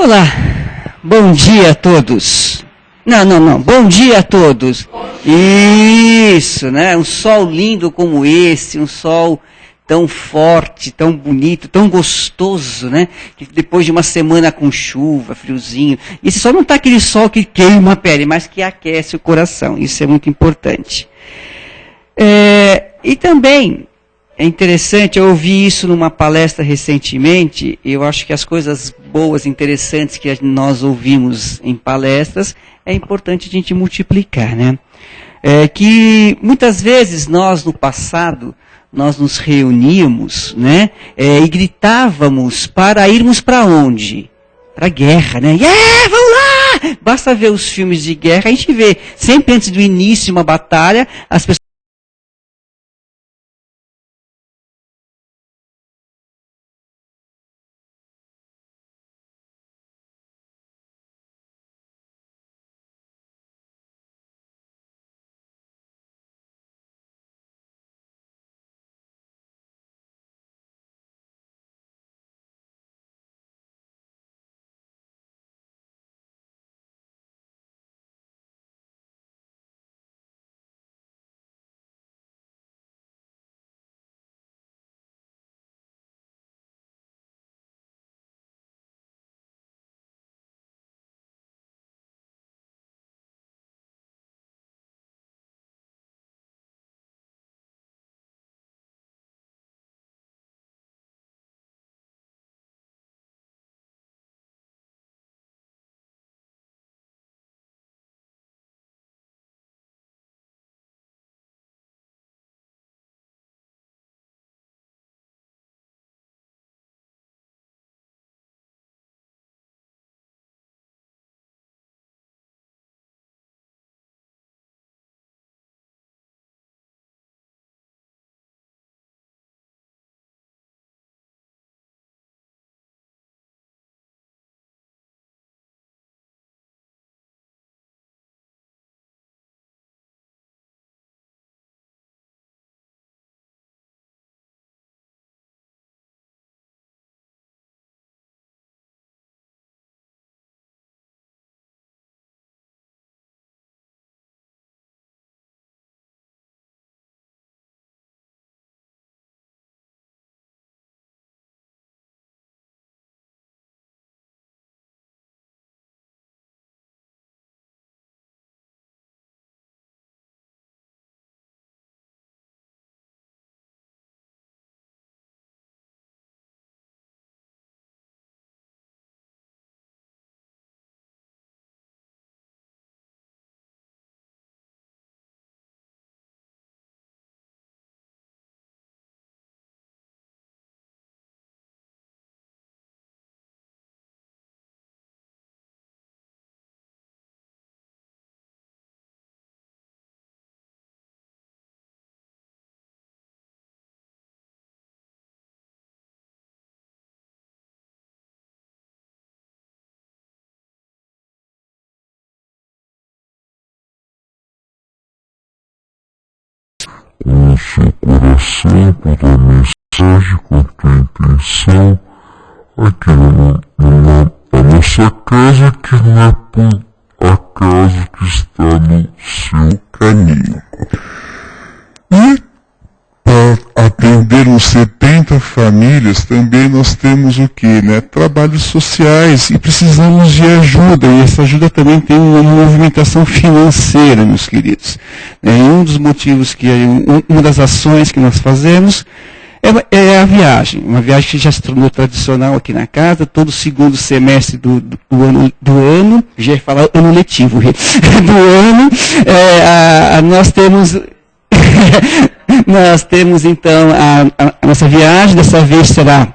Olá, bom dia a todos. Não, bom dia a todos. Isso, né? Um sol lindo como esse, um sol tão forte, tão bonito, tão gostoso, né? Que depois de uma semana com chuva, friozinho. E esse sol não está aquele sol que queima a pele, mas que aquece o coração. Isso é muito importante. E também é interessante, eu ouvi isso numa palestra recentemente, e eu acho que as coisas boas, interessantes que nós ouvimos em palestras, é importante a gente multiplicar, né? Que muitas vezes nós, no passado, nós nos reuníamos, né? E gritávamos para irmos para onde? Para a guerra, né? Vamos lá! Basta ver os filmes de guerra, a gente vê, sempre antes do início de uma batalha, as pessoas com o seu coração, com a mensagem, com a tua intenção, aqui na nossa casa, que não é por acaso que está no seu caminho. E para atender os 70 famílias, também nós temos o que, né? Trabalhos sociais, e precisamos de ajuda, e essa ajuda também tem uma movimentação financeira, meus queridos. Um dos motivos uma das ações que nós fazemos é a viagem, uma viagem que já se tornou tradicional aqui na casa, todo segundo semestre do ano, já ia falar ano letivo, do ano, nós temos então a nossa viagem, dessa vez será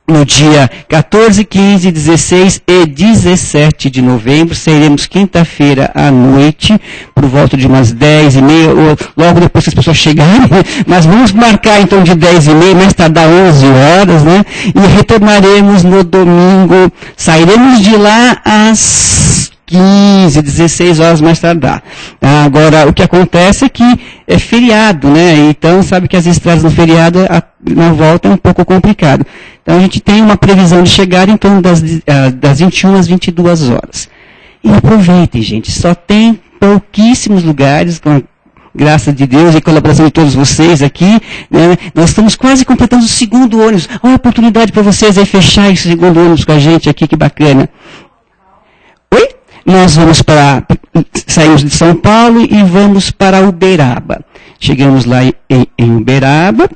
no dia 14, 15, 16 e 17 de novembro, sairemos quinta-feira à noite, por volta de umas 10h30, ou logo depois que as pessoas chegarem, né? Mas vamos marcar então de 10h30, mais tardar 11 horas, né? E retornaremos no domingo, sairemos de lá às 15, 16 horas mais tardar. Agora, o que acontece é que é feriado, né? Então, sabe que as estradas no feriado, na volta, é um pouco complicado. Então, a gente tem uma previsão de chegar em torno das 21 às 22 horas. E aproveitem, gente. Só tem pouquíssimos lugares, com a graça de Deus e colaboração de todos vocês aqui, né? Nós estamos quase completando o segundo ônibus. Olha a oportunidade para vocês aí fechar esse segundo ônibus com a gente aqui, que bacana. Oi? Nós saímos de São Paulo e vamos para Uberaba. Chegamos lá em Uberaba,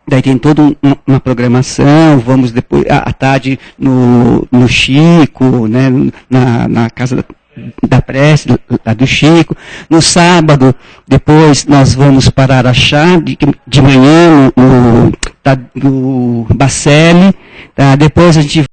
daí tem toda uma programação, vamos depois, à tarde no Chico, né? na casa da prece, lá do Chico. No sábado, depois nós vamos para Araxá, de manhã no Bacelli, tá? Depois a gente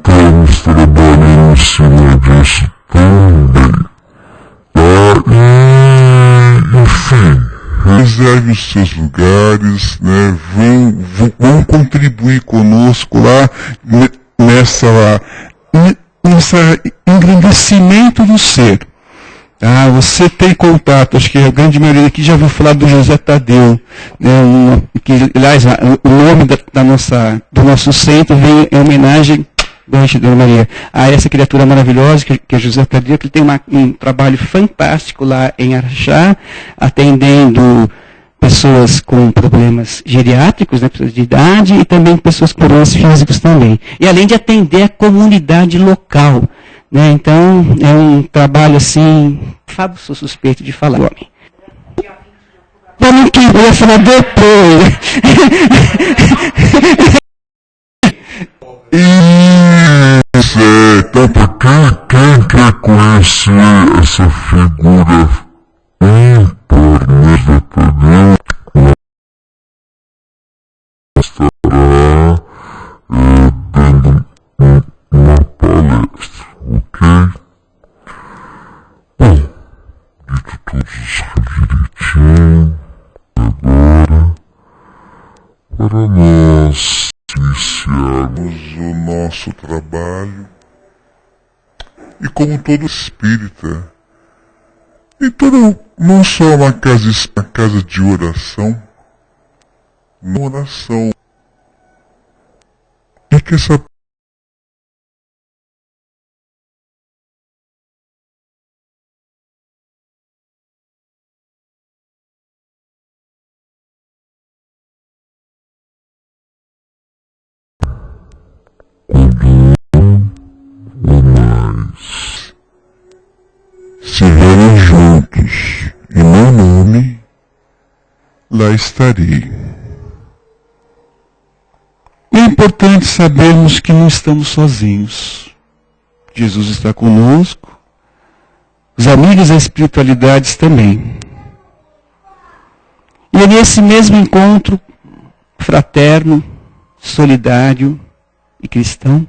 Estamos trabalhando em cima disso também, tá? E, enfim, reserve os seus lugares, né? Vão contribuir conosco lá nesse engrandecimento do ser. Você tem contato, acho que a grande maioria aqui já ouviu falar do José Tadeu, né, que, aliás, o nome do nosso centro vem em homenagem, Dona Maria, a essa criatura maravilhosa que é José Tadeu, que tem um trabalho fantástico lá em Araxá, atendendo pessoas com problemas geriátricos, né, pessoas de idade, e também pessoas com problemas físicos também. E além de atender a comunidade local, né, então é um trabalho assim, Fábio, sou suspeito de falar, homem. Vamos que eu ia falar depois. Isso é, então para quem quer conhecer essa figura ímpar, né, Tadeu, estará dando uma palestra, ok? Bom, dito tudo isso direitinho, agora, para nós iniciarmos o nosso trabalho, e como todo espírita, e não só uma casa de oração, uma oração, é que essa estiverem juntos em meu nome, lá estarei. É importante sabermos que não estamos sozinhos. Jesus está conosco, os amigos da espiritualidade também. E é nesse mesmo encontro fraterno, solidário e cristão,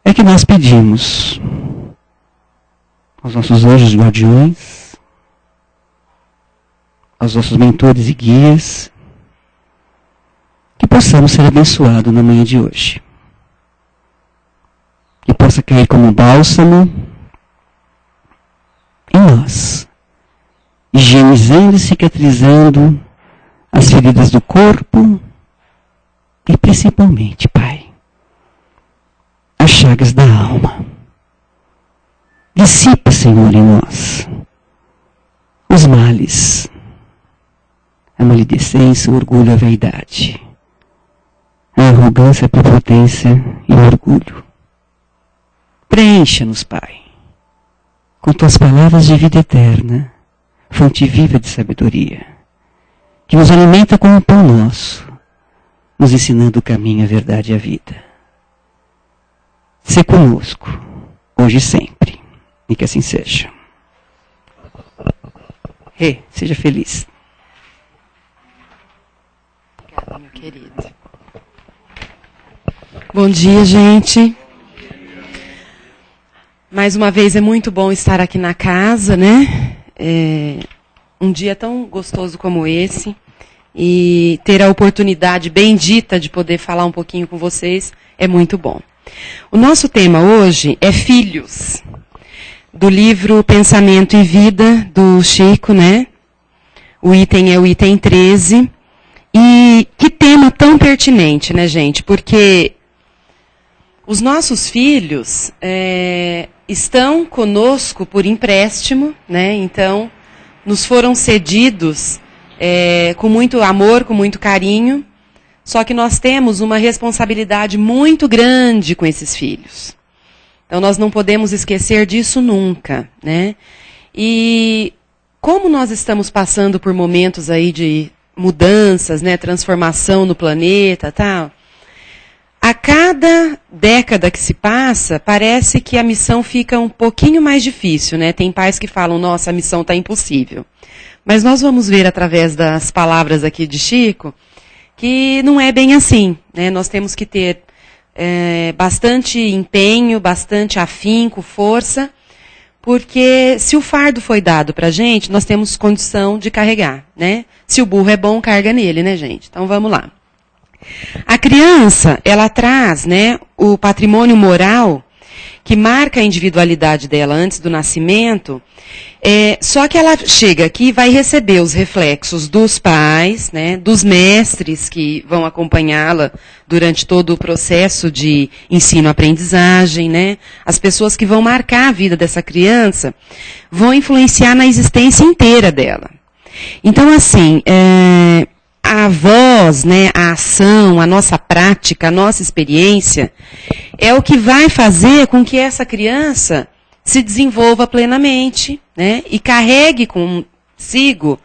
é que nós pedimos aos nossos anjos guardiões, aos nossos mentores e guias, que possamos ser abençoados na manhã de hoje. Que possa cair como bálsamo em nós, higienizando e cicatrizando as feridas do corpo e principalmente, Pai, as chagas da alma. Dissipa, Senhor, em nós os males, a maledicência, o orgulho, a vaidade, a arrogância, a prepotência e o orgulho. Preencha-nos, Pai, com Tuas palavras de vida eterna, fonte viva de sabedoria, que nos alimenta com o pão nosso, nos ensinando o caminho, a verdade e a vida. Sê conosco, hoje e sempre. E que assim seja. Rê, seja feliz. Obrigada, meu querido. Bom dia, gente. Mais uma vez é muito bom estar aqui na casa, né? Um dia tão gostoso como esse. E ter a oportunidade bendita de poder falar um pouquinho com vocês é muito bom. O nosso tema hoje é filhos, do livro Pensamento e Vida, do Chico, né? O item é o item 13. E que tema tão pertinente, né, gente? Porque os nossos filhos estão conosco por empréstimo, né? Então, nos foram cedidos com muito amor, com muito carinho, só que nós temos uma responsabilidade muito grande com esses filhos. Então, nós não podemos esquecer disso nunca, né? E como nós estamos passando por momentos aí de mudanças, né, transformação no planeta, tal, a cada década que se passa, parece que a missão fica um pouquinho mais difícil, né? Tem pais que falam, nossa, a missão está impossível. Mas nós vamos ver através das palavras aqui de Chico que não é bem assim, né? Nós temos que ter bastante empenho, bastante afinco, força, porque se o fardo foi dado para a gente, nós temos condição de carregar, né? Se o burro é bom, carga nele, né, gente? Então vamos lá. A criança, ela traz, né, o patrimônio moral que marca a individualidade dela antes do nascimento, só que ela chega aqui e vai receber os reflexos dos pais, né, dos mestres que vão acompanhá-la durante todo o processo de ensino-aprendizagem, né, as pessoas que vão marcar a vida dessa criança vão influenciar na existência inteira dela. Então, assim, a voz, né, a ação, a nossa prática, a nossa experiência é o que vai fazer com que essa criança se desenvolva plenamente, né, e carregue consigo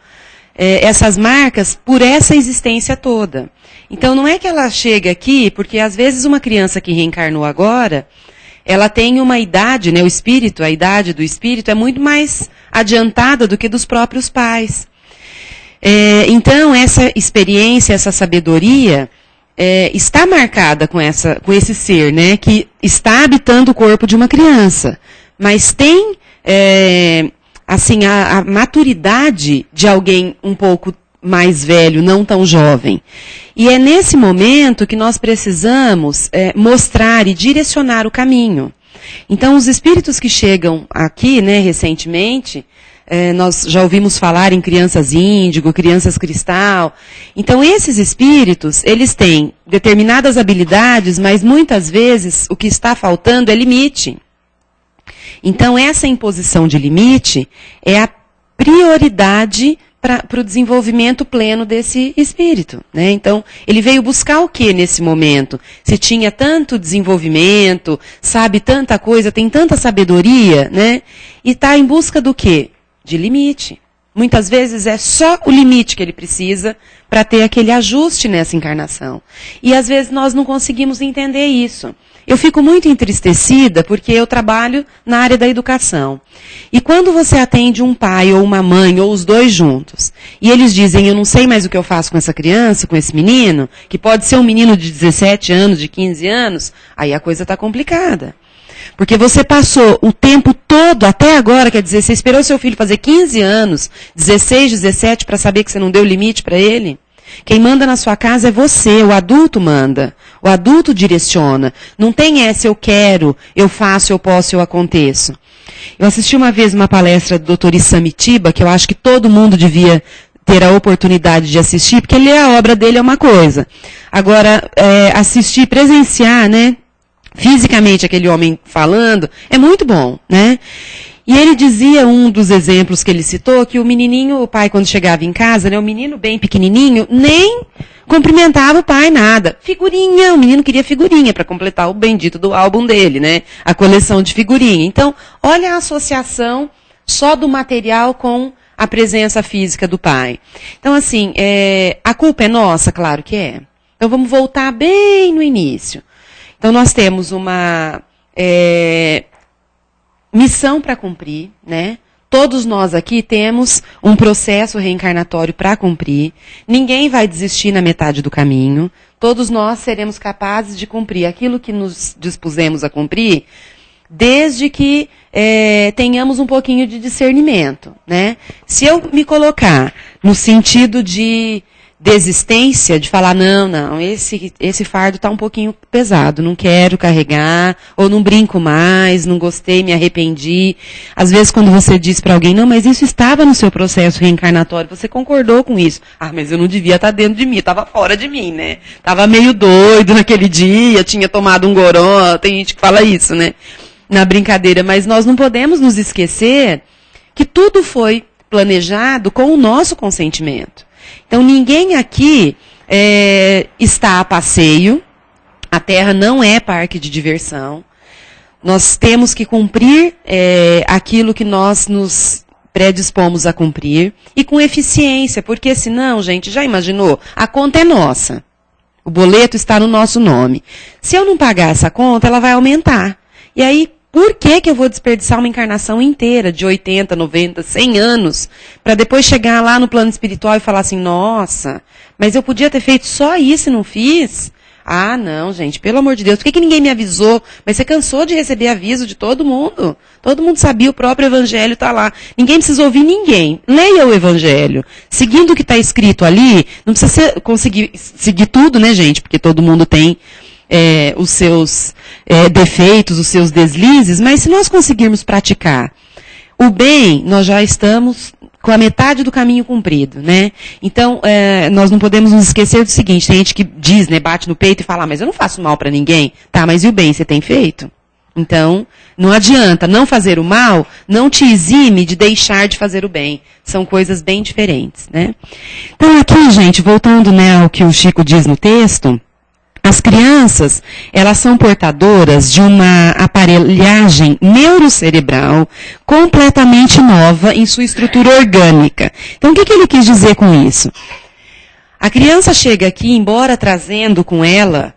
essas marcas por essa existência toda. Então não é que ela chega aqui, porque às vezes uma criança que reencarnou agora, ela tem uma idade, né, o espírito, a idade do espírito é muito mais adiantada do que dos próprios pais. Então, essa experiência, essa sabedoria, está marcada com esse ser, né, que está habitando o corpo de uma criança. Mas tem, assim, a maturidade de alguém um pouco mais velho, não tão jovem. E é nesse momento que nós precisamos mostrar e direcionar o caminho. Então, os espíritos que chegam aqui, né, recentemente, nós já ouvimos falar em crianças índigo, crianças cristal. Então, esses espíritos, eles têm determinadas habilidades, mas muitas vezes o que está faltando é limite. Então, essa imposição de limite é a prioridade para o desenvolvimento pleno desse espírito, né? Então, ele veio buscar o que nesse momento? Se tinha tanto desenvolvimento, sabe tanta coisa, tem tanta sabedoria, né? E está em busca do quê? De limite. Muitas vezes é só o limite que ele precisa para ter aquele ajuste nessa encarnação. E às vezes nós não conseguimos entender isso. Eu fico muito entristecida porque eu trabalho na área da educação. E quando você atende um pai ou uma mãe, ou os dois juntos, e eles dizem, eu não sei mais o que eu faço com essa criança, com esse menino, que pode ser um menino de 17 anos, de 15 anos, aí a coisa está complicada. Porque você passou o tempo todo, até agora, quer dizer, você esperou seu filho fazer 15 anos, 16, 17, para saber que você não deu limite para ele? Quem manda na sua casa é você, o adulto manda. O adulto direciona. Não tem essa, eu quero, eu faço, eu posso, eu aconteço. Eu assisti uma vez uma palestra do Dr. Isamitiba, que eu acho que todo mundo devia ter a oportunidade de assistir, porque ler a obra dele é uma coisa. Agora, assistir, presenciar, né, fisicamente aquele homem falando, é muito bom, né? E ele dizia, um dos exemplos que ele citou, que o menininho, o pai quando chegava em casa, né, o menino bem pequenininho, nem cumprimentava o pai, nada. Figurinha, o menino queria figurinha para completar o bendito do álbum dele, né? A coleção de figurinha. Então, olha a associação só do material com a presença física do pai. Então, assim, a culpa é nossa? Claro que é. Então, vamos voltar bem no início. Então, nós temos uma missão para cumprir, né? Todos nós aqui temos um processo reencarnatório para cumprir. Ninguém vai desistir na metade do caminho. Todos nós seremos capazes de cumprir aquilo que nos dispusemos a cumprir, desde que tenhamos um pouquinho de discernimento, né? Se eu me colocar no sentido de desistência, de falar, não, esse fardo está um pouquinho pesado, não quero carregar, ou não brinco mais, não gostei, me arrependi. Às vezes quando você diz para alguém, não, mas isso estava no seu processo reencarnatório, você concordou com isso. Ah, mas eu não devia estar dentro de mim, estava fora de mim, né? Estava meio doido naquele dia, tinha tomado um goró, tem gente que fala isso, né? Na brincadeira, mas nós não podemos nos esquecer que tudo foi planejado com o nosso consentimento. Então, ninguém aqui está a passeio, a Terra não é parque de diversão, nós temos que cumprir aquilo que nós nos predispomos a cumprir, e com eficiência, porque senão, gente, já imaginou? A conta é nossa, o boleto está no nosso nome. Se eu não pagar essa conta, ela vai aumentar. E aí, por que eu vou desperdiçar uma encarnação inteira de 80, 90, 100 anos para depois chegar lá no plano espiritual e falar assim, nossa, mas eu podia ter feito só isso e não fiz? Ah, não, gente, pelo amor de Deus, por que ninguém me avisou? Mas você cansou de receber aviso de todo mundo. Todo mundo sabia, o próprio Evangelho está lá. Ninguém precisa ouvir ninguém. Leia o Evangelho. Seguindo o que está escrito ali, não precisa conseguir seguir tudo, né, gente? Porque todo mundo tem os seus defeitos, os seus deslizes, mas se nós conseguirmos praticar o bem, nós já estamos com a metade do caminho cumprido, né? Então, nós não podemos nos esquecer do seguinte, tem gente que diz, né, bate no peito e fala, mas eu não faço mal para ninguém. Tá, mas e o bem você tem feito? Então, não adianta, não fazer o mal não te exime de deixar de fazer o bem. São coisas bem diferentes, né? Então, aqui, gente, voltando, né, ao que o Chico diz no texto, as crianças, elas são portadoras de uma aparelhagem neurocerebral completamente nova em sua estrutura orgânica. Então, o que ele quis dizer com isso? A criança chega aqui, embora trazendo com ela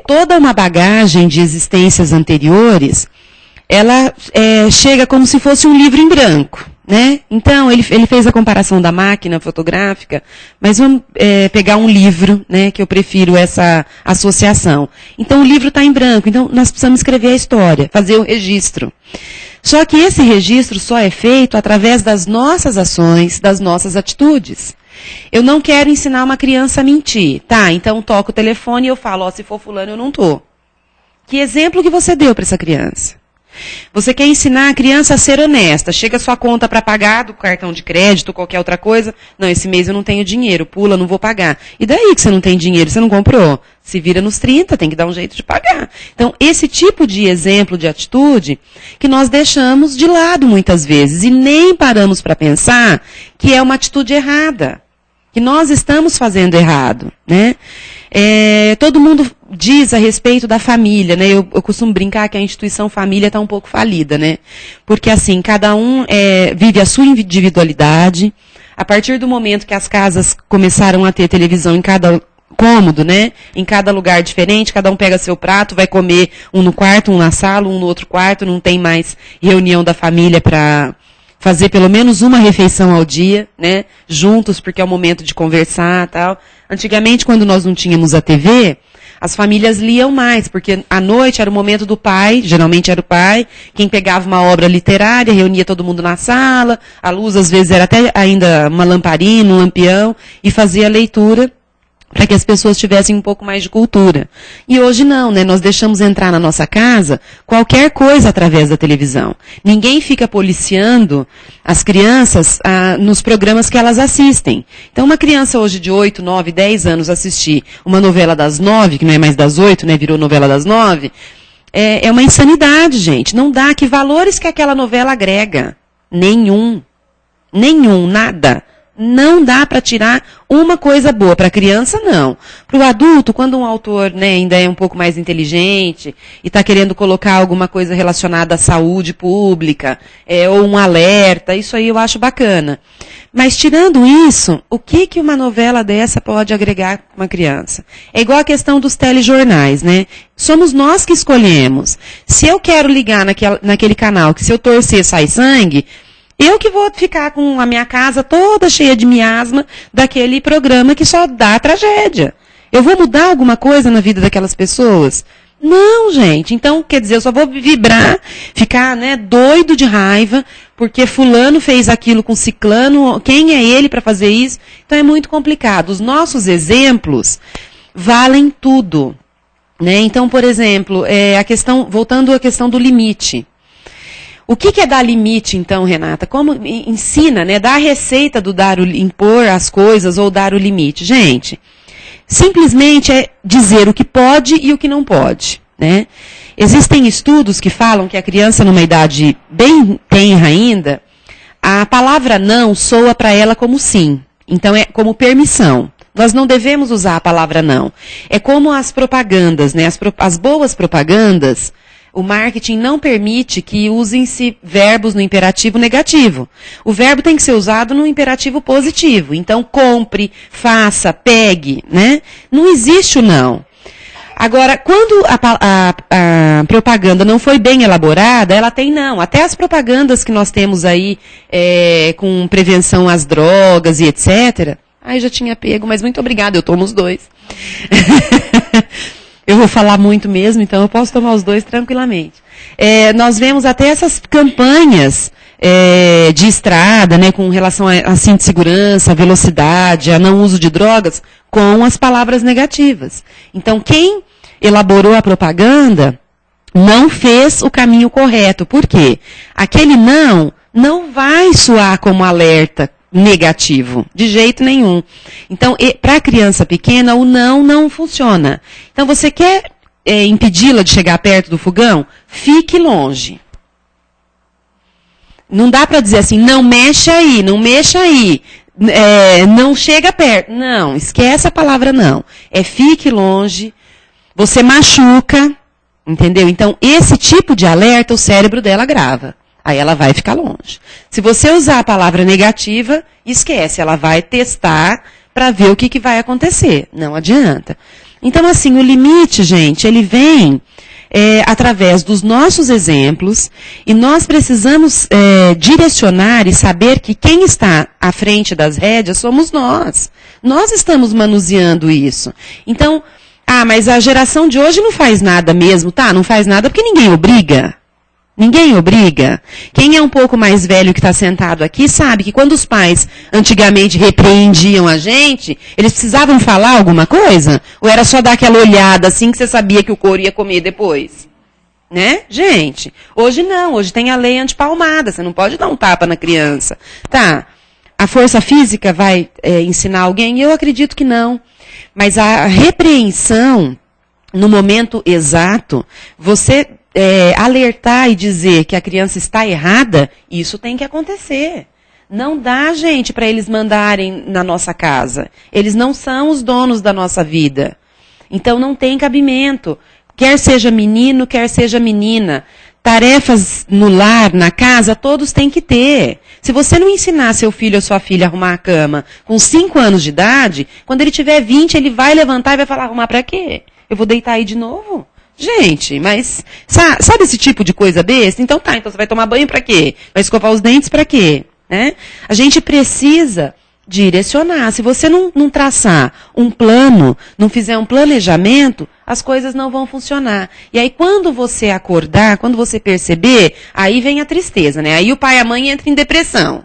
toda uma bagagem de existências anteriores, ela chega como se fosse um livro em branco. Né? Então, ele fez a comparação da máquina fotográfica, mas vamos pegar um livro, né, que eu prefiro essa associação. Então, o livro está em branco, então nós precisamos escrever a história, fazer o registro. Só que esse registro só é feito através das nossas ações, das nossas atitudes. Eu não quero ensinar uma criança a mentir. Tá, então toco o telefone e eu falo, se for fulano eu não tô. Que exemplo que você deu para essa criança? Você quer ensinar a criança a ser honesta. Chega a sua conta para pagar do cartão de crédito, qualquer outra coisa. Não, esse mês eu não tenho dinheiro. Pula, não vou pagar. E daí que você não tem dinheiro? Você não comprou? Se vira nos 30, tem que dar um jeito de pagar. Então, esse tipo de exemplo, de atitude, que nós deixamos de lado muitas vezes. E nem paramos para pensar que é uma atitude errada. Que nós estamos fazendo errado, né? Todo mundo diz a respeito da família, né? Eu costumo brincar que a instituição família está um pouco falida, né? Porque assim, cada um vive a sua individualidade. A partir do momento que as casas começaram a ter televisão em cada cômodo, né? Em cada lugar diferente, cada um pega seu prato, vai comer um no quarto, um na sala, um no outro quarto, não tem mais reunião da família para fazer pelo menos uma refeição ao dia, né? Juntos, porque é o momento de conversar e tal. Antigamente, quando nós não tínhamos a TV, as famílias liam mais, porque à noite era o momento do pai, geralmente era o pai, quem pegava uma obra literária, reunia todo mundo na sala, a luz às vezes era até ainda uma lamparina, um lampião, e fazia a leitura para que as pessoas tivessem um pouco mais de cultura. E hoje não, né? Nós deixamos entrar na nossa casa qualquer coisa através da televisão. Ninguém fica policiando as crianças nos programas que elas assistem. Então, uma criança hoje de 8, 9, 10 anos assistir uma novela das 9, que não é mais das 8, né? Virou novela das 9, é uma insanidade, gente. Não dá. Que valores que aquela novela agrega? Nenhum. Nenhum, nada. Não dá para tirar uma coisa boa. Para a criança, não. Para o adulto, quando um autor, né, ainda é um pouco mais inteligente e está querendo colocar alguma coisa relacionada à saúde pública, ou um alerta, isso aí eu acho bacana. Mas tirando isso, o que uma novela dessa pode agregar para uma criança? É igual a questão dos telejornais, né? Somos nós que escolhemos. Se eu quero ligar naquele canal que se eu torcer sai sangue, Eu que vou ficar com a minha casa toda cheia de miasma daquele programa que só dá tragédia. Eu vou mudar alguma coisa na vida daquelas pessoas? Não, gente. Então, quer dizer, eu só vou vibrar, ficar, né, doido de raiva, porque fulano fez aquilo com ciclano, quem é ele para fazer isso? Então é muito complicado. Os nossos exemplos valem tudo, né? Então, por exemplo, voltando à questão do limite. O que é dar limite, então, Renata? Como ensina, né? Dar a receita do impor as coisas ou dar o limite. Gente, simplesmente é dizer o que pode e o que não pode, né? Existem estudos que falam que a criança, numa idade bem tenra ainda, a palavra não soa para ela como sim. Então, é como permissão. Nós não devemos usar a palavra não. É como as propagandas, né? As boas propagandas. O marketing não permite que usem-se verbos no imperativo negativo. O verbo tem que ser usado no imperativo positivo. Então, compre, faça, pegue, né? Não existe o não. Agora, quando a propaganda não foi bem elaborada, ela tem não. Até as propagandas que nós temos aí com prevenção às drogas e etc. Ai, já tinha pego, mas muito obrigada, eu tomo os dois. Eu vou falar muito mesmo, então eu posso tomar os dois tranquilamente. Nós vemos até essas campanhas de estrada, né, com relação a cinto de segurança, a velocidade, a não uso de drogas, com as palavras negativas. Então, quem elaborou a propaganda não fez o caminho correto. Por quê? Aquele não vai soar como alerta negativo, de jeito nenhum. Então, para a criança pequena, o não funciona. Então, você quer impedi-la de chegar perto do fogão? Fique longe. Não dá para dizer assim, não mexa aí, não mexa aí, não chega perto. Não, esquece a palavra não. Fique longe, você machuca, entendeu? Então, esse tipo de alerta, o cérebro dela grava. Aí ela vai ficar longe. Se você usar a palavra negativa, esquece, ela vai testar para ver o que vai acontecer. Não adianta. Então, assim, o limite, gente, ele vem através dos nossos exemplos e nós precisamos direcionar e saber que quem está à frente das rédeas somos nós. Nós estamos manuseando isso. Então, mas a geração de hoje não faz nada mesmo, tá? Não faz nada porque ninguém obriga. Ninguém obriga. Quem é um pouco mais velho que está sentado aqui sabe que quando os pais antigamente repreendiam a gente, eles precisavam falar alguma coisa? Ou era só dar aquela olhada assim que você sabia que o couro ia comer depois? Né? Gente, hoje não. Hoje tem a lei antipalmada. Você não pode dar um tapa na criança. Tá, a força física vai ensinar alguém? Eu acredito que não. Mas a repreensão, no momento exato, você alertar e dizer que a criança está errada, isso tem que acontecer. Não dá, gente, para eles mandarem na nossa casa. Eles não são os donos da nossa vida. Então não tem cabimento. Quer seja menino, quer seja menina. Tarefas no lar, na casa, todos têm que ter. Se você não ensinar seu filho ou sua filha a arrumar a cama com 5 anos de idade, quando ele tiver 20, ele vai levantar e vai falar, arrumar para quê? Eu vou deitar aí de novo? Gente, mas sabe esse tipo de coisa besta? Então então você vai tomar banho para quê? Vai escovar os dentes para quê? Né? A gente precisa direcionar. Se você não traçar um plano, não fizer um planejamento, as coisas não vão funcionar. E aí quando você acordar, quando você perceber, aí vem a tristeza, né? Aí o pai e a mãe entram em depressão.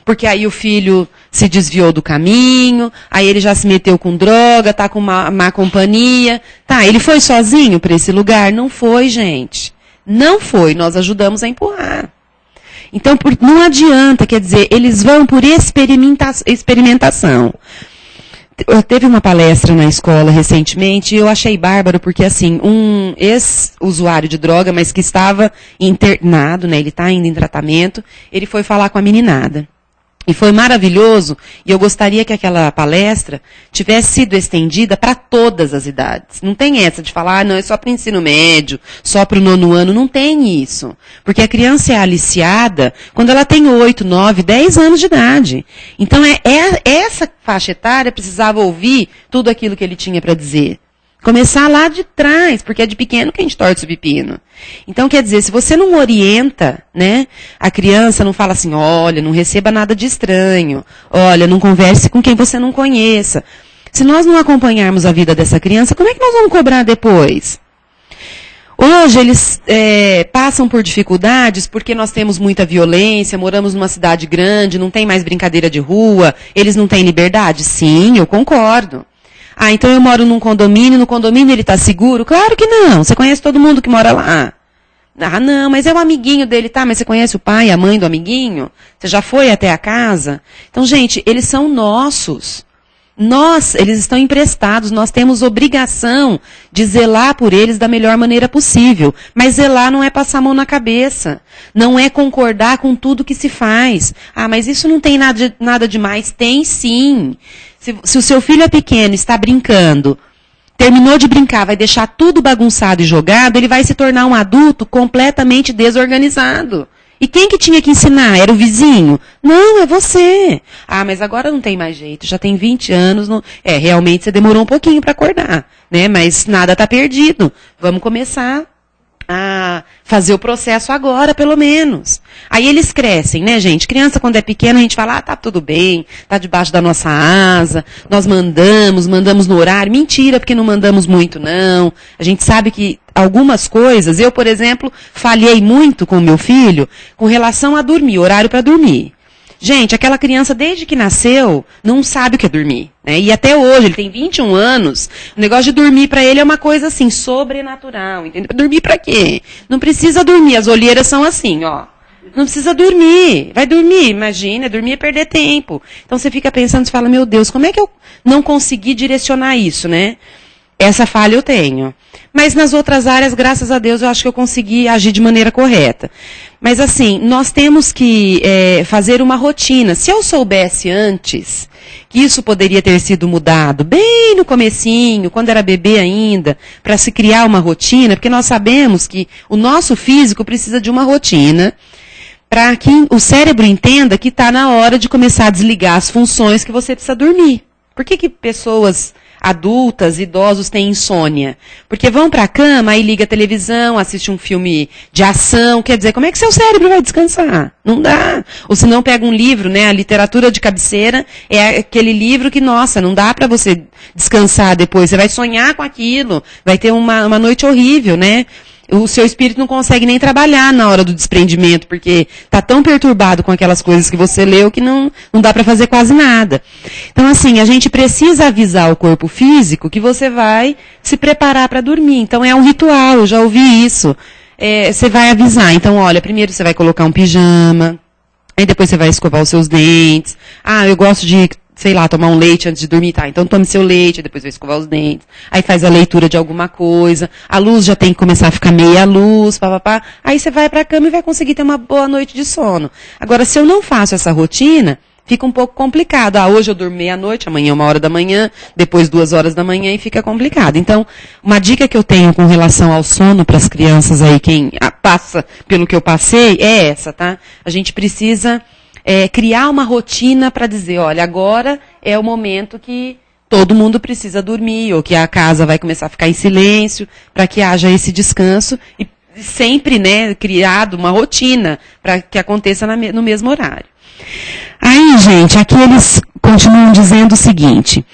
Porque aí o filho se desviou do caminho, aí ele já se meteu com droga, tá com má companhia. Tá, ele foi sozinho para esse lugar? Não foi, gente. Não foi, nós ajudamos a empurrar. Então, não adianta, quer dizer, eles vão por experimentação. Teve uma palestra na escola recentemente e eu achei bárbaro porque, assim, um ex-usuário de droga, mas que estava internado, né, ele está ainda em tratamento, ele foi falar com a meninada. E foi maravilhoso, e eu gostaria que aquela palestra tivesse sido estendida para todas as idades. Não tem essa de falar, não, é só para o ensino médio, só para o 9º ano, não tem isso. Porque a criança é aliciada quando ela tem 8, 9, 10 anos de idade. Então, essa faixa etária precisava ouvir tudo aquilo que ele tinha para dizer. Começar lá de trás, porque é de pequeno que a gente torce o pepino. Então, quer dizer, se você não orienta, né, a criança não fala assim, olha, não receba nada de estranho, olha, não converse com quem você não conheça. Se nós não acompanharmos a vida dessa criança, como é que nós vamos cobrar depois? Hoje eles passam por dificuldades porque nós temos muita violência, moramos numa cidade grande, não tem mais brincadeira de rua, eles não têm liberdade? Sim, eu concordo. Ah, então eu moro num condomínio, no condomínio ele está seguro? Claro que não, você conhece todo mundo que mora lá. Ah, não, mas é o amiguinho dele, tá? Mas você conhece o pai e a mãe do amiguinho? Você já foi até a casa? Então, gente, eles são nossos. Eles estão emprestados, nós temos obrigação de zelar por eles da melhor maneira possível. Mas zelar não é passar a mão na cabeça. Não é concordar com tudo que se faz. Ah, mas isso não tem nada demais. Tem sim. Se o seu filho é pequeno, está brincando, terminou de brincar, vai deixar tudo bagunçado e jogado, ele vai se tornar um adulto completamente desorganizado. E quem que tinha que ensinar? Era o vizinho? Não, é você. Ah, mas agora não tem mais jeito, já tem 20 anos. Realmente você demorou um pouquinho para acordar, né? Mas nada está perdido. Vamos começar a fazer o processo agora, pelo menos. Aí eles crescem, né, gente? Criança, quando é pequena, a gente fala, tá tudo bem, tá debaixo da nossa asa, nós mandamos no horário. Mentira, porque não mandamos muito, não. A gente sabe que algumas coisas, eu, por exemplo, falhei muito com o meu filho com relação a dormir, horário para dormir. Gente, aquela criança, desde que nasceu, não sabe o que é dormir. Né? E até hoje, ele tem 21 anos, o negócio de dormir para ele é uma coisa assim, sobrenatural. Entendeu? Dormir para quê? Não precisa dormir, as olheiras são assim, ó. Não precisa dormir. Vai dormir, imagina, dormir é perder tempo. Então você fica pensando, você fala, meu Deus, como é que eu não consegui direcionar isso, né? Essa falha eu tenho. Mas nas outras áreas, graças a Deus, eu acho que eu consegui agir de maneira correta. Mas assim, nós temos que fazer uma rotina. Se eu soubesse antes que isso poderia ter sido mudado bem no comecinho, quando era bebê ainda, para se criar uma rotina, porque nós sabemos que o nosso físico precisa de uma rotina para que o cérebro entenda que está na hora de começar a desligar as funções que você precisa dormir. Por que pessoas adultas, idosos têm insônia? Porque vão para a cama, aí liga a televisão, assiste um filme de ação, quer dizer, como é que seu cérebro vai descansar? Não dá. Ou se não, pega um livro, né, a literatura de cabeceira é aquele livro que, nossa, não dá para você descansar depois, você vai sonhar com aquilo, vai ter uma noite horrível, né? O seu espírito não consegue nem trabalhar na hora do desprendimento, porque está tão perturbado com aquelas coisas que você leu que não dá para fazer quase nada. Então, assim, a gente precisa avisar o corpo físico que você vai se preparar para dormir. Então, é um ritual, eu já ouvi isso. Você vai avisar. Então, olha, primeiro você vai colocar um pijama, aí depois você vai escovar os seus dentes. Ah, eu gosto de, sei lá, tomar um leite antes de dormir, tá? Então tome seu leite, depois vai escovar os dentes. Aí faz a leitura de alguma coisa. A luz já tem que começar a ficar meia luz, papapá. Aí você vai para a cama e vai conseguir ter uma boa noite de sono. Agora, se eu não faço essa rotina, fica um pouco complicado. Ah, hoje eu durmo meia-noite, amanhã 1h, depois 2h e fica complicado. Então, uma dica que eu tenho com relação ao sono para as crianças aí, quem passa pelo que eu passei, é essa, tá? A gente precisa criar uma rotina para dizer, olha, agora é o momento que todo mundo precisa dormir, ou que a casa vai começar a ficar em silêncio, para que haja esse descanso, e sempre, né, criado uma rotina para que aconteça no mesmo horário. Aí, gente, aqui eles continuam dizendo o seguinte,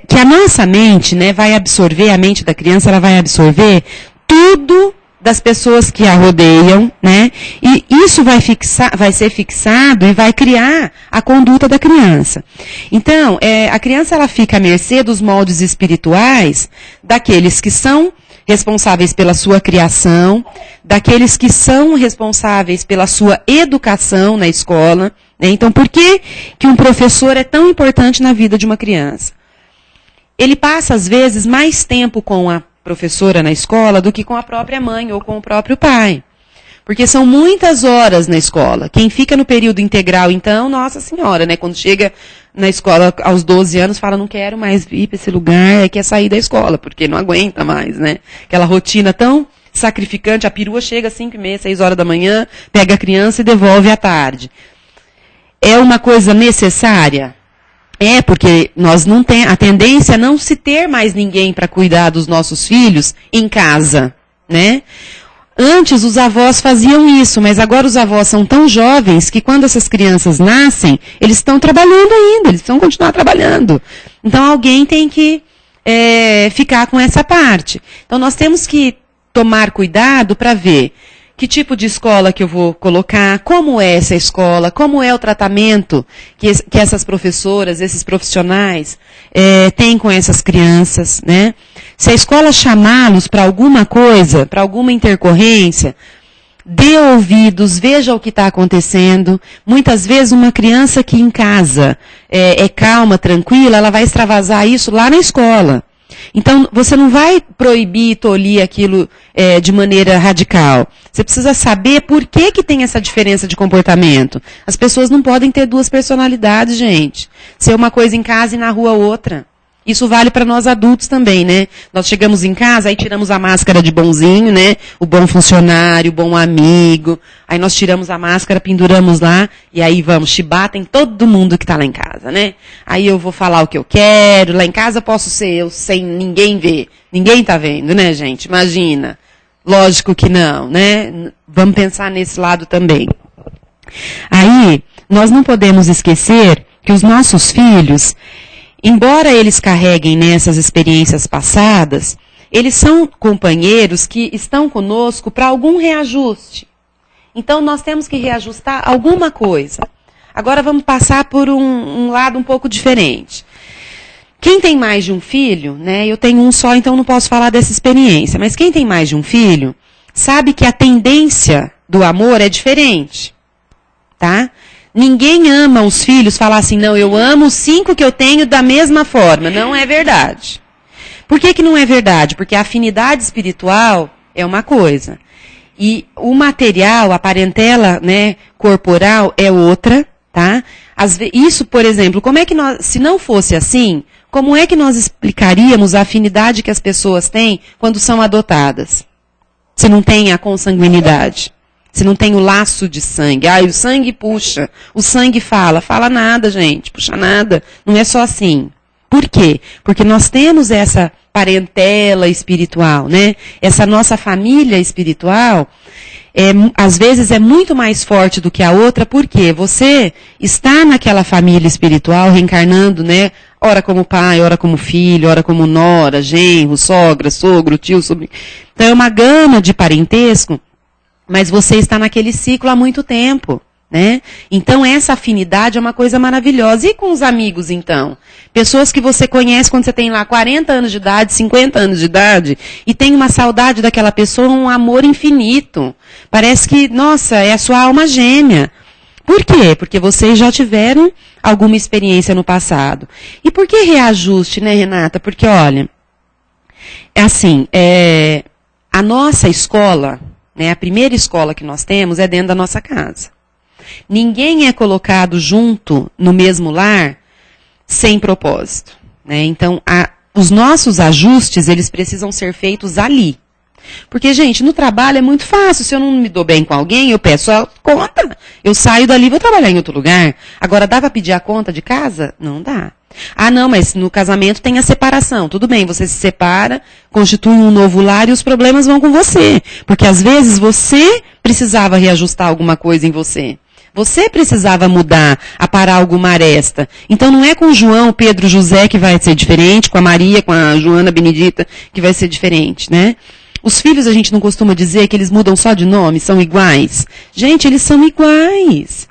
que a nossa mente, né, vai absorver, a mente da criança, ela vai absorver tudo das pessoas que a rodeiam, né? E isso vai ser fixado e vai criar a conduta da criança. Então, a criança ela fica à mercê dos moldes espirituais daqueles que são responsáveis pela sua criação, daqueles que são responsáveis pela sua educação na escola, né? Então, por que um professor é tão importante na vida de uma criança? Ele passa, às vezes, mais tempo com a professora na escola do que com a própria mãe ou com o próprio pai. Porque são muitas horas na escola. Quem fica no período integral, então, nossa senhora, né? Quando chega na escola aos 12 anos, fala, não quero mais ir para esse lugar, quer sair da escola, porque não aguenta mais, né? Aquela rotina tão sacrificante, a perua chega às 5h30, 6h, pega a criança e devolve à tarde. É uma coisa necessária? Porque nós não tem a tendência a não se ter mais ninguém para cuidar dos nossos filhos em casa, né? Antes os avós faziam isso, mas agora os avós são tão jovens que quando essas crianças nascem, eles estão trabalhando ainda, eles vão continuar trabalhando. Então alguém tem que ficar com essa parte. Então nós temos que tomar cuidado para ver que tipo de escola que eu vou colocar, como é essa escola, como é o tratamento que essas professoras, esses profissionais têm com essas crianças, né? Se a escola chamá-los para alguma coisa, para alguma intercorrência, dê ouvidos, veja o que está acontecendo. Muitas vezes uma criança que em casa é calma, tranquila, ela vai extravasar isso lá na escola. Então, você não vai proibir, tolir aquilo de maneira radical. Você precisa saber por que tem essa diferença de comportamento. As pessoas não podem ter duas personalidades, gente. Ser uma coisa em casa e na rua outra. Isso vale para nós adultos também, né? Nós chegamos em casa, aí tiramos a máscara de bonzinho, né? O bom funcionário, o bom amigo. Aí nós tiramos a máscara, penduramos lá, e aí vamos, chibata em todo mundo que está lá em casa, né? Aí eu vou falar o que eu quero, lá em casa posso ser eu sem ninguém ver. Ninguém tá vendo, né, gente? Imagina. Lógico que não, né? Vamos pensar nesse lado também. Aí, nós não podemos esquecer que os nossos filhos, embora eles carreguem nessas experiências passadas, eles são companheiros que estão conosco para algum reajuste. Então, nós temos que reajustar alguma coisa. Agora, vamos passar por um lado um pouco diferente. Quem tem mais de um filho, né? Eu tenho um só, então não posso falar dessa experiência. Mas quem tem mais de um filho, sabe que a tendência do amor é diferente. Tá? Ninguém ama os filhos, falar assim, não, eu amo os 5 que eu tenho da mesma forma. Não é verdade. Por que não é verdade? Porque a afinidade espiritual é uma coisa. E o material, a parentela, né, corporal é outra, tá? Isso, por exemplo, como é que nós, se não fosse assim, como é que nós explicaríamos a afinidade que as pessoas têm quando são adotadas? Se não tem a consanguinidade. Se não tem o laço de sangue. O sangue puxa, o sangue fala. Fala nada, gente, puxa nada. Não é só assim. Por quê? Porque nós temos essa parentela espiritual, né? Essa nossa família espiritual, às vezes é muito mais forte do que a outra, porque você está naquela família espiritual, reencarnando, né? Ora como pai, ora como filho, ora como nora, genro, sogra, sogro, tio, sobrinho. Então é uma gama de parentesco, mas você está naquele ciclo há muito tempo, né? Então essa afinidade é uma coisa maravilhosa. E com os amigos, então? Pessoas que você conhece quando você tem lá 40 anos de idade, 50 anos de idade, e tem uma saudade daquela pessoa, um amor infinito. Parece que, nossa, é a sua alma gêmea. Por quê? Porque vocês já tiveram alguma experiência no passado. E por que reajuste, né, Renata? Porque, olha, a nossa escola, né, a primeira escola que nós temos é dentro da nossa casa. Ninguém é colocado junto no mesmo lar sem propósito, né? Então, os nossos ajustes, eles precisam ser feitos ali. Porque, gente, no trabalho é muito fácil. Se eu não me dou bem com alguém, eu peço a conta. Eu saio dali e vou trabalhar em outro lugar. Agora, dá para pedir a conta de casa? Não dá. Não, mas no casamento tem a separação. Tudo bem, você se separa, constitui um novo lar e os problemas vão com você. Porque, às vezes, você precisava reajustar alguma coisa em você. Você precisava mudar, aparar alguma aresta. Então não é com o João, Pedro, José que vai ser diferente, com a Maria, com a Joana Benedita que vai ser diferente, né? Os filhos a gente não costuma dizer que eles mudam só de nome, são iguais. Gente, eles são iguais.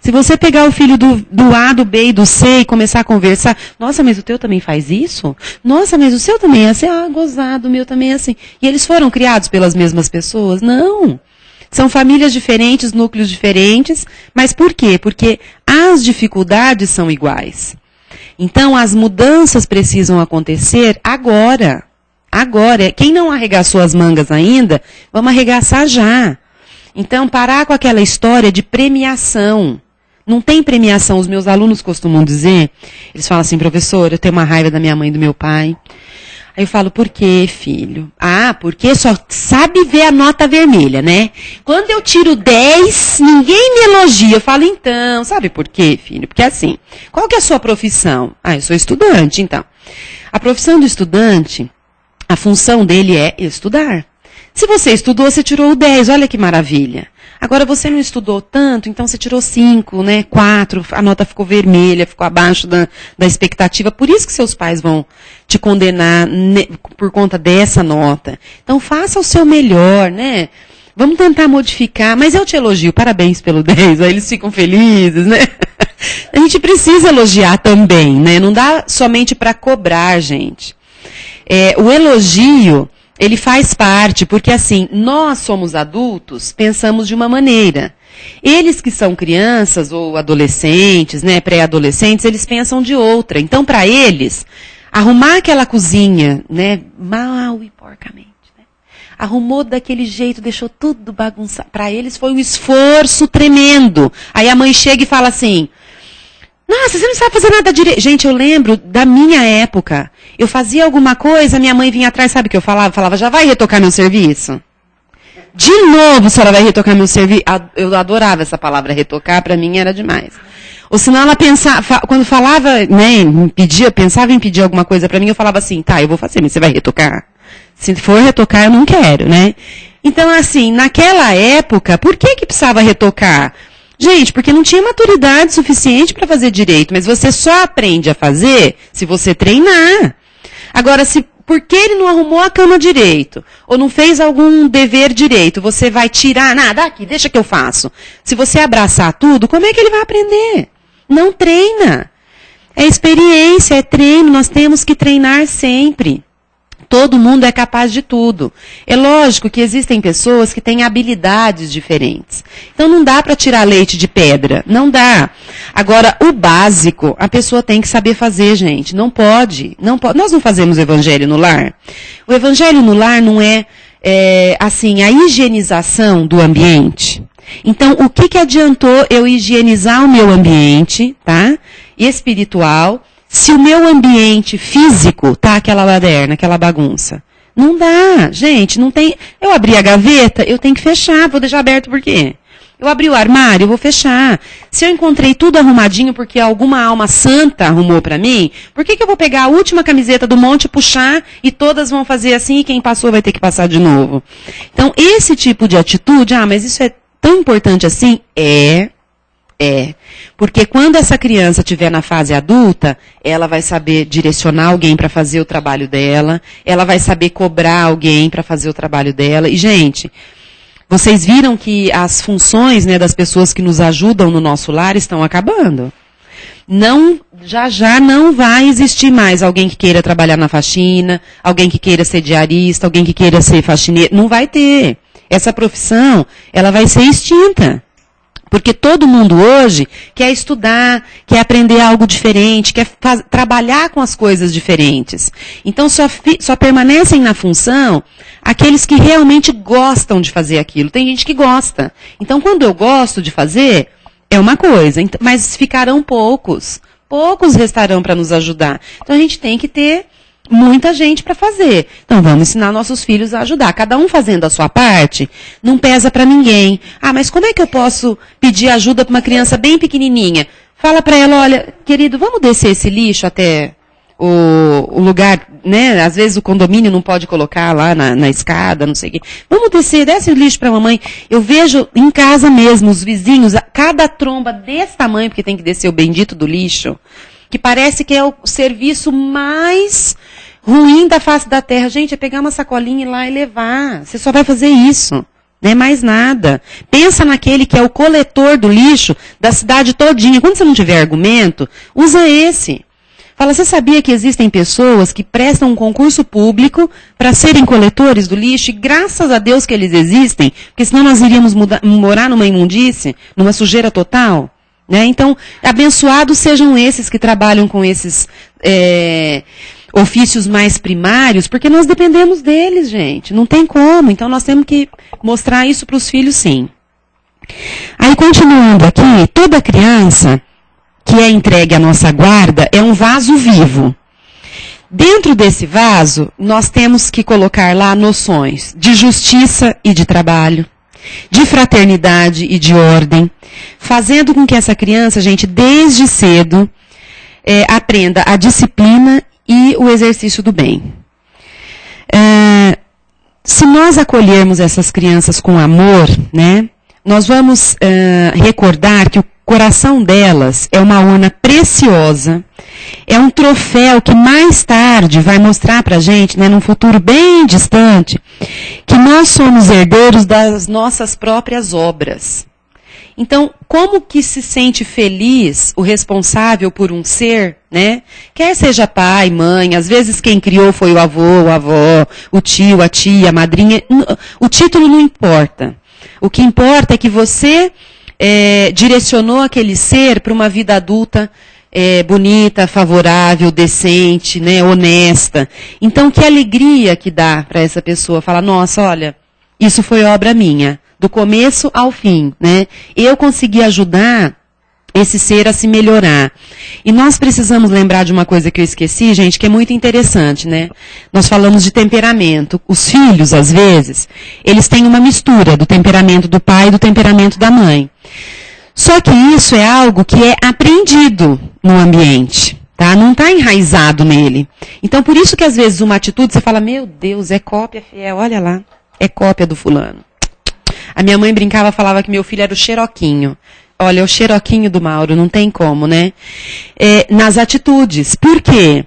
Se você pegar o filho do A, do B e do C e começar a conversar, nossa, mas o teu também faz isso? Nossa, mas o seu também é assim? Gozado, o meu também é assim. E eles foram criados pelas mesmas pessoas? Não. São famílias diferentes, núcleos diferentes, mas por quê? Porque as dificuldades são iguais. Então, as mudanças precisam acontecer agora. Agora. Quem não arregaçou as mangas ainda, vamos arregaçar já. Então, parar com aquela história de premiação. Não tem premiação, os meus alunos costumam dizer, eles falam assim, professor, eu tenho uma raiva da minha mãe e do meu pai. Aí eu falo, por quê, filho? Ah, porque só sabe ver a nota vermelha, né? Quando eu tiro 10, ninguém me elogia. Eu falo, então, sabe por quê, filho? Porque assim, qual que é a sua profissão? Ah, eu sou estudante, então. A profissão do estudante, a função dele é estudar. Se você estudou, você tirou o 10, olha que maravilha. Agora, você não estudou tanto, então você tirou 5, né, 4, a nota ficou vermelha, ficou abaixo da expectativa. Por isso que seus pais vão te condenar por conta dessa nota. Então, faça o seu melhor, né? Vamos tentar modificar, mas eu te elogio, parabéns pelo 10, aí eles ficam felizes, né? A gente precisa elogiar também, né? Não dá somente para cobrar, gente. O elogio, ele faz parte, porque assim, nós somos adultos, pensamos de uma maneira. Eles que são crianças ou adolescentes, né, pré-adolescentes, eles pensam de outra. Então, para eles, arrumar aquela cozinha, né, mal e porcamente, né, arrumou daquele jeito, deixou tudo bagunçado. Para eles foi um esforço tremendo. Aí a mãe chega e fala assim, nossa, você não sabe fazer nada direito. Gente, eu lembro da minha época. Eu fazia alguma coisa, minha mãe vinha atrás, sabe o que eu falava? Falava, já vai retocar meu serviço? De novo, a senhora vai retocar meu serviço? Eu adorava essa palavra, retocar, para mim era demais. Ou senão ela pensava, quando falava, né, pensava em pedir alguma coisa para mim, eu falava assim, tá, eu vou fazer, mas você vai retocar? Se for retocar, eu não quero, né? Então, assim, naquela época, por que precisava retocar? Gente, porque não tinha maturidade suficiente para fazer direito, mas você só aprende a fazer se você treinar. Agora, porque ele não arrumou a cama direito, ou não fez algum dever direito, você vai tirar, nada, aqui, deixa que eu faço. Se você abraçar tudo, como é que ele vai aprender? Não treina. É experiência, é treino, nós temos que treinar sempre. Todo mundo é capaz de tudo. É lógico que existem pessoas que têm habilidades diferentes. Então não dá para tirar leite de pedra. Não dá. Agora, o básico, a pessoa tem que saber fazer, gente. Não pode. Não pode. Nós não fazemos evangelho no lar. O evangelho no lar não é assim, a higienização do ambiente. Então, o que adiantou eu higienizar o meu ambiente, tá? Espiritual, se o meu ambiente físico tá aquela baderna, aquela bagunça? Não dá, gente, não tem. Eu abri a gaveta, eu tenho que fechar, vou deixar aberto por quê? Eu abri o armário, eu vou fechar. Se eu encontrei tudo arrumadinho porque alguma alma santa arrumou para mim, por que eu vou pegar a última camiseta do monte, puxar e todas vão fazer assim e quem passou vai ter que passar de novo? Então, esse tipo de atitude, mas isso é tão importante assim? Porque quando essa criança estiver na fase adulta, ela vai saber direcionar alguém para fazer o trabalho dela, ela vai saber cobrar alguém para fazer o trabalho dela. E, gente, vocês viram que as funções, né, das pessoas que nos ajudam no nosso lar estão acabando. Já não vai existir mais alguém que queira trabalhar na faxina, alguém que queira ser diarista, alguém que queira ser faxineiro. Não vai ter. Essa profissão, ela vai ser extinta. Porque todo mundo hoje quer estudar, quer aprender algo diferente, quer trabalhar com as coisas diferentes. Então, só permanecem na função aqueles que realmente gostam de fazer aquilo. Tem gente que gosta. Então, quando eu gosto de fazer, é uma coisa. Mas ficarão poucos. Poucos restarão para nos ajudar. Então, a gente tem que ter muita gente para fazer. Então vamos ensinar nossos filhos a ajudar. Cada um fazendo a sua parte, não pesa para ninguém. Mas como é que eu posso pedir ajuda para uma criança bem pequenininha? Fala para ela, olha, querido, vamos descer esse lixo até o lugar, né? Às vezes o condomínio não pode colocar lá na escada, não sei o quê. Vamos desce o lixo para a mamãe. Eu vejo em casa mesmo, os vizinhos, cada tromba desse tamanho, porque tem que descer o bendito do lixo, que parece que é o serviço mais ruim da face da terra. Gente, é pegar uma sacolinha e ir lá e levar. Você só vai fazer isso. Não é mais nada. Pensa naquele que é o coletor do lixo da cidade todinha. Quando você não tiver argumento, usa esse. Fala, você sabia que existem pessoas que prestam um concurso público para serem coletores do lixo? E graças a Deus que eles existem, porque senão nós iríamos morar numa imundície, numa sujeira total. Né? Então, abençoados sejam esses que trabalham com esses ofícios mais primários, porque nós dependemos deles, gente. Não tem como. Então, nós temos que mostrar isso para os filhos, sim. Aí, continuando aqui, toda criança que é entregue à nossa guarda é um vaso vivo. Dentro desse vaso, nós temos que colocar lá noções de justiça e de trabalho, de fraternidade e de ordem, fazendo com que essa criança, gente, desde cedo, aprenda a disciplina e o exercício do bem. Se nós acolhermos essas crianças com amor, né, nós vamos recordar que o coração delas é uma urna preciosa, é um troféu que mais tarde vai mostrar para a gente, né, num futuro bem distante, que nós somos herdeiros das nossas próprias obras. Então, como que se sente feliz o responsável por um ser, né? Quer seja pai, mãe, às vezes quem criou foi o avô, a avó, o tio, a tia, a madrinha. O título não importa. O que importa é que você direcionou aquele ser para uma vida adulta bonita, favorável, decente, né, honesta. Então, que alegria que dá para essa pessoa falar, nossa, olha, isso foi obra minha. Do começo ao fim, né? Eu consegui ajudar esse ser a se melhorar. E nós precisamos lembrar de uma coisa que eu esqueci, gente, que é muito interessante, né? Nós falamos de temperamento. Os filhos, às vezes, eles têm uma mistura do temperamento do pai e do temperamento da mãe. Só que isso é algo que é aprendido no ambiente, tá? Não está enraizado nele. Então, por isso que às vezes uma atitude, você fala, meu Deus, é cópia fiel, olha lá, é cópia do fulano. A minha mãe brincava, falava que meu filho era o xeroquinho. Olha, é o xeroquinho do Mauro, não tem como, né? Nas atitudes. Por quê?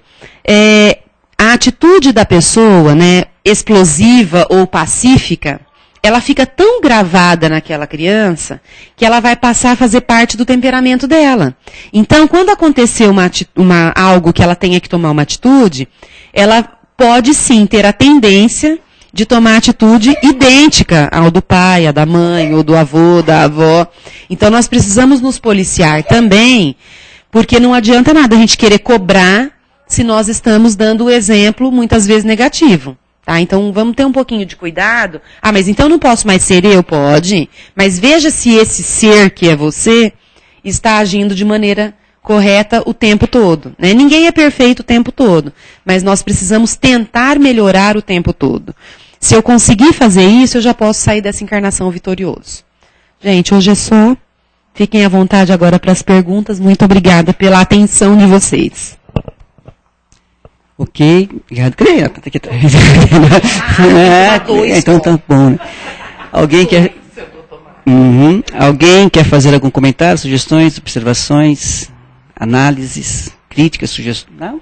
A atitude da pessoa, né, explosiva ou pacífica, ela fica tão gravada naquela criança que ela vai passar a fazer parte do temperamento dela. Então, quando acontecer algo que ela tenha que tomar uma atitude, ela pode sim ter a tendência de tomar atitude idêntica ao do pai, a da mãe, ou do avô, da avó. Então, nós precisamos nos policiar também, porque não adianta nada a gente querer cobrar se nós estamos dando o exemplo, muitas vezes, negativo. Tá? Então, vamos ter um pouquinho de cuidado. Ah, mas então não posso mais ser eu? Pode. Mas veja se esse ser que é você está agindo de maneira correta o tempo todo. Né? Ninguém é perfeito o tempo todo, mas nós precisamos tentar melhorar o tempo todo. Se eu conseguir fazer isso, eu já posso sair dessa encarnação vitorioso. Gente, hoje é só. Fiquem à vontade agora para as perguntas. Muito obrigada pela atenção de vocês. Ok. Obrigado, Creia. Então tá bom. Né? Alguém quer... Alguém quer fazer algum comentário, sugestões, observações, análises, críticas, sugestões? Não?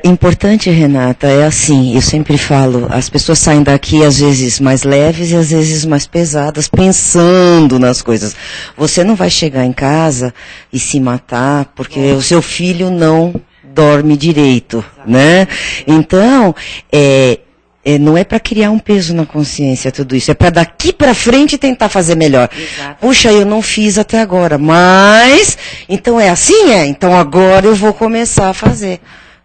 Importante, Renata, é assim, eu sempre falo, as pessoas saem daqui às vezes mais leves e às vezes mais pesadas, pensando nas coisas. Você não vai chegar em casa e se matar porque o seu filho não dorme direito, né? Então, não é para criar um peso na consciência tudo isso, é para daqui para frente tentar fazer melhor. Exato. Puxa, eu não fiz até agora, mas, então é assim? Então agora eu vou começar a fazer.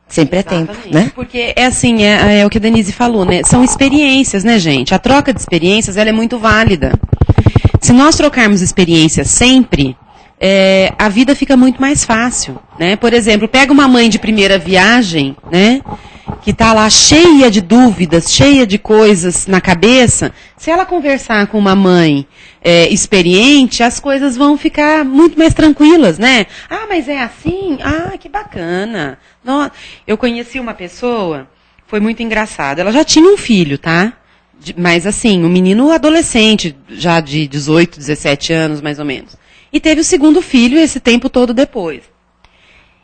Sempre é tempo, né? Porque é assim, é o que a Denise falou, né? São experiências, né, gente? A troca de experiências, ela é muito válida. Se nós trocarmos experiências sempre, a vida fica muito mais fácil, né? Por exemplo, pega uma mãe de primeira viagem, né? Que está lá cheia de dúvidas, cheia de coisas na cabeça. Se ela conversar com uma mãe experiente, as coisas vão ficar muito mais tranquilas, né? Ah, mas é assim? Ah, que bacana. Nossa, eu conheci uma pessoa, foi muito engraçado. Ela já tinha um filho, tá? Mas assim, um menino adolescente, já de 18, 17 anos, mais ou menos. E teve o segundo filho esse tempo todo depois.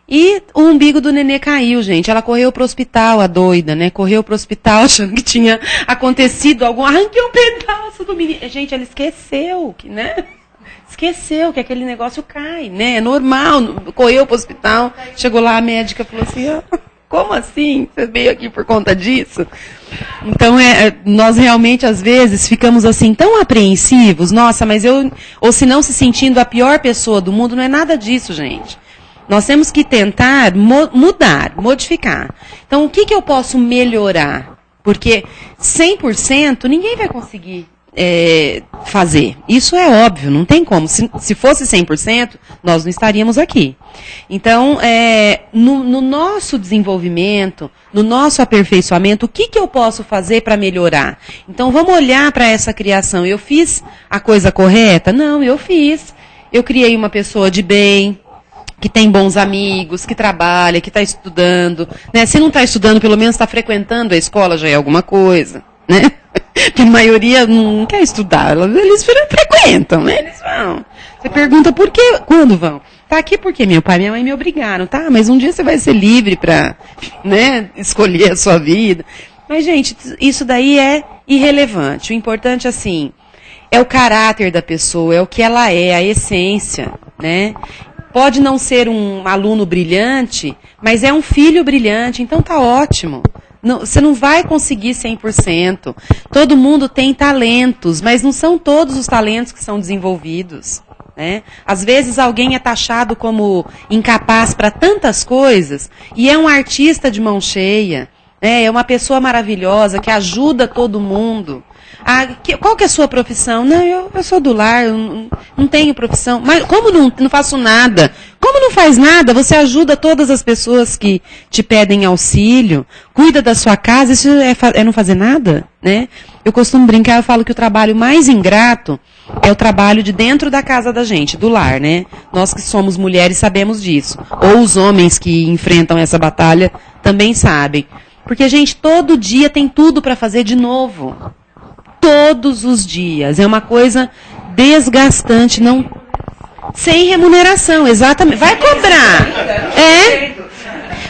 E o umbigo do nenê caiu, gente. Ela correu pro hospital, a doida, né? Correu pro hospital achando que tinha acontecido algum... Arranquei um pedaço do menino. Gente, ela esqueceu, né? Esqueceu que aquele negócio cai, né? É normal. Correu pro hospital, chegou lá, a médica falou assim, como assim? Você veio aqui por conta disso? Então, nós realmente, às vezes, ficamos assim, tão apreensivos. Nossa, mas eu... Ou se não se sentindo a pior pessoa do mundo, não é nada disso, gente. Nós temos que tentar mudar, modificar. Então, o que eu posso melhorar? Porque 100% ninguém vai conseguir fazer. Isso é óbvio, não tem como. Se fosse 100%, nós não estaríamos aqui. Então, no nosso desenvolvimento, no nosso aperfeiçoamento, o que eu posso fazer para melhorar? Então, vamos olhar para essa criação. Eu fiz a coisa correta? Não, eu fiz. Eu criei uma pessoa de bem, que tem bons amigos, que trabalha, que está estudando. Né? Se não está estudando, pelo menos está frequentando a escola, já é alguma coisa. Né? Porque a maioria não quer estudar, eles frequentam, né? Eles vão. Você pergunta por quê, quando vão? Tá aqui porque meu pai e minha mãe me obrigaram, tá? Mas um dia você vai ser livre para, né, escolher a sua vida. Mas, gente, isso daí é irrelevante. O importante, assim, é o caráter da pessoa, é o que ela é, a essência, né? Pode não ser um aluno brilhante, mas é um filho brilhante, então tá ótimo. Não, você não vai conseguir 100%. Todo mundo tem talentos, mas não são todos os talentos que são desenvolvidos. Né? Às vezes alguém é taxado como incapaz para tantas coisas e é um artista de mão cheia, né? É uma pessoa maravilhosa que ajuda todo mundo. Qual que é a sua profissão? Não, eu sou do lar, eu não tenho profissão. Mas como não faço nada? Como não faz nada? Você ajuda todas as pessoas que te pedem auxílio, cuida da sua casa, isso é não fazer nada? Né? Eu costumo brincar, eu falo que o trabalho mais ingrato é o trabalho de dentro da casa da gente, do lar, né? Nós que somos mulheres sabemos disso. Ou os homens que enfrentam essa batalha também sabem. Porque, gente, todo dia tem tudo para fazer de novo. Todos os dias. É uma coisa desgastante, não sem remuneração, exatamente. Vai cobrar.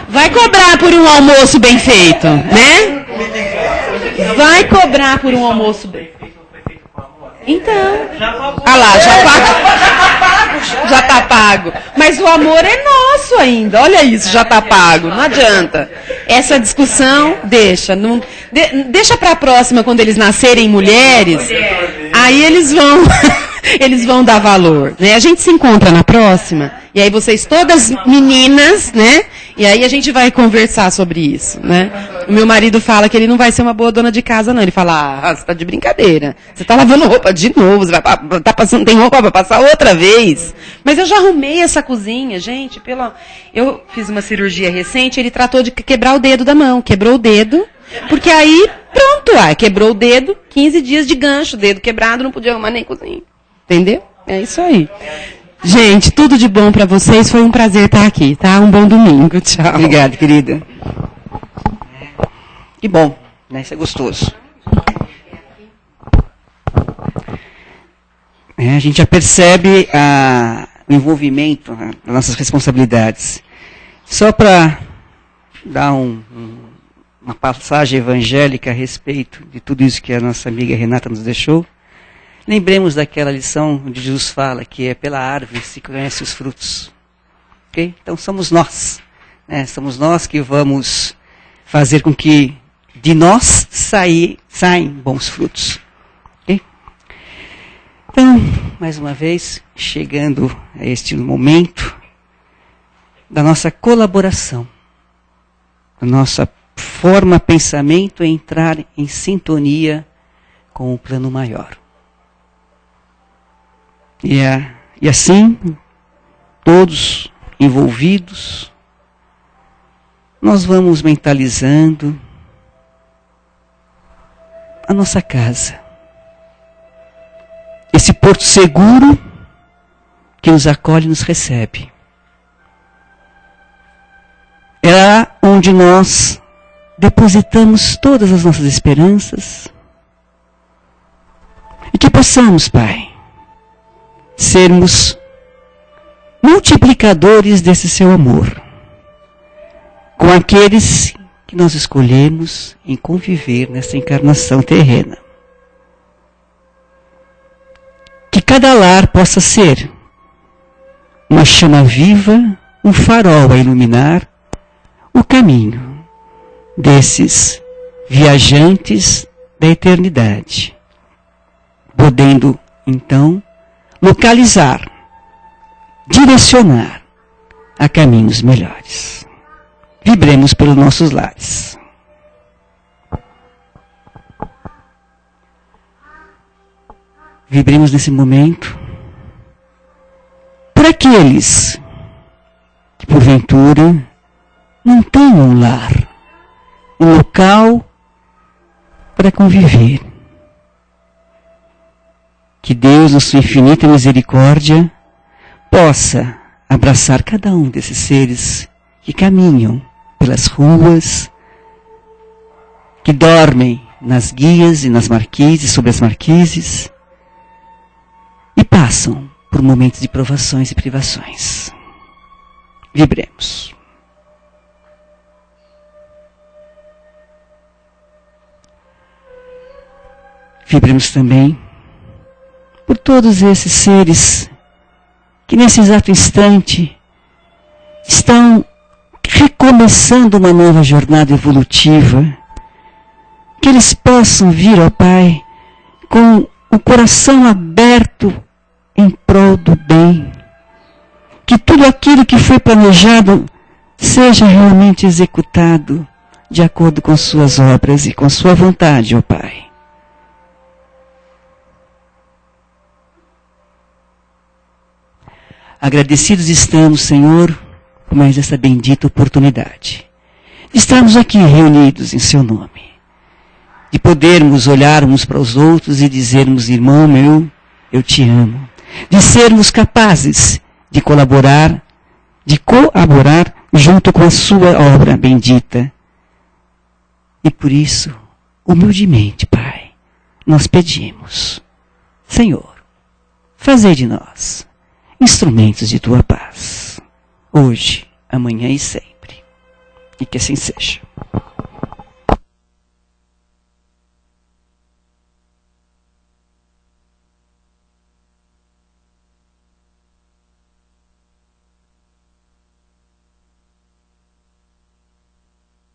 Vai cobrar por um almoço bem feito, né? Vai cobrar por um almoço bem feito. Então, lá, já tá pago. Mas o amor é nosso ainda. Olha isso, já tá pago. Não adianta. Essa discussão deixa para a próxima, quando eles nascerem mulheres. Aí eles vão dar valor. Né? A gente se encontra na próxima. E aí vocês todas meninas, né? E aí a gente vai conversar sobre isso, né? O meu marido fala que ele não vai ser uma boa dona de casa, não. Ele fala, você tá de brincadeira. Você tá lavando roupa de novo, você tá passando, tem roupa pra passar outra vez. Mas eu já arrumei essa cozinha, gente, eu fiz uma cirurgia recente, ele tratou de quebrar o dedo da mão. Quebrou o dedo, porque aí, pronto, quebrou o dedo, 15 dias de gancho, dedo quebrado, não podia arrumar nem cozinha. Entendeu? É isso aí. Gente, tudo de bom para vocês. Foi um prazer estar aqui, tá? Um bom domingo. Tchau. Obrigado, querida. Que bom, né? Isso é gostoso. A gente já percebe o envolvimento das nossas responsabilidades. Só para dar uma passagem evangélica a respeito de tudo isso que a nossa amiga Renata nos deixou, lembremos daquela lição onde Jesus fala que é pela árvore se conhece os frutos. Okay? Então somos nós. Né? Somos nós que vamos fazer com que de nós saem bons frutos. Okay? Então, mais uma vez, chegando a este momento da nossa colaboração, da nossa forma pensamento entrar em sintonia com o plano maior. E assim, todos envolvidos, nós vamos mentalizando a nossa casa. Esse porto seguro que nos acolhe e nos recebe. É lá onde nós depositamos todas as nossas esperanças. E que possamos, Pai, sermos multiplicadores desse seu amor com aqueles que nós escolhemos em conviver nessa encarnação terrena. Que cada lar possa ser uma chama viva, um farol a iluminar o caminho desses viajantes da eternidade, podendo então localizar, direcionar a caminhos melhores. Vibremos pelos nossos lares. Vibremos nesse momento por aqueles que, porventura, não têm um lar, um local para conviver. Que Deus, na sua infinita misericórdia, possa abraçar cada um desses seres que caminham pelas ruas, que dormem nas guias e nas marquises, sobre as marquises, e passam por momentos de provações e privações. Vibremos. Vibremos também por todos esses seres que nesse exato instante estão recomeçando uma nova jornada evolutiva, que eles possam vir ao Pai com o coração aberto em prol do bem, que tudo aquilo que foi planejado seja realmente executado de acordo com suas obras e com sua vontade, ó Pai. Agradecidos estamos, Senhor, por mais essa bendita oportunidade de estarmos aqui reunidos em Seu nome, de podermos olhar uns para os outros e dizermos: irmão meu, eu te amo, de sermos capazes de colaborar junto com a Sua obra bendita. E por isso, humildemente, Pai, nós pedimos: Senhor, fazei de nós instrumentos de Tua paz, hoje, amanhã e sempre. E que assim seja.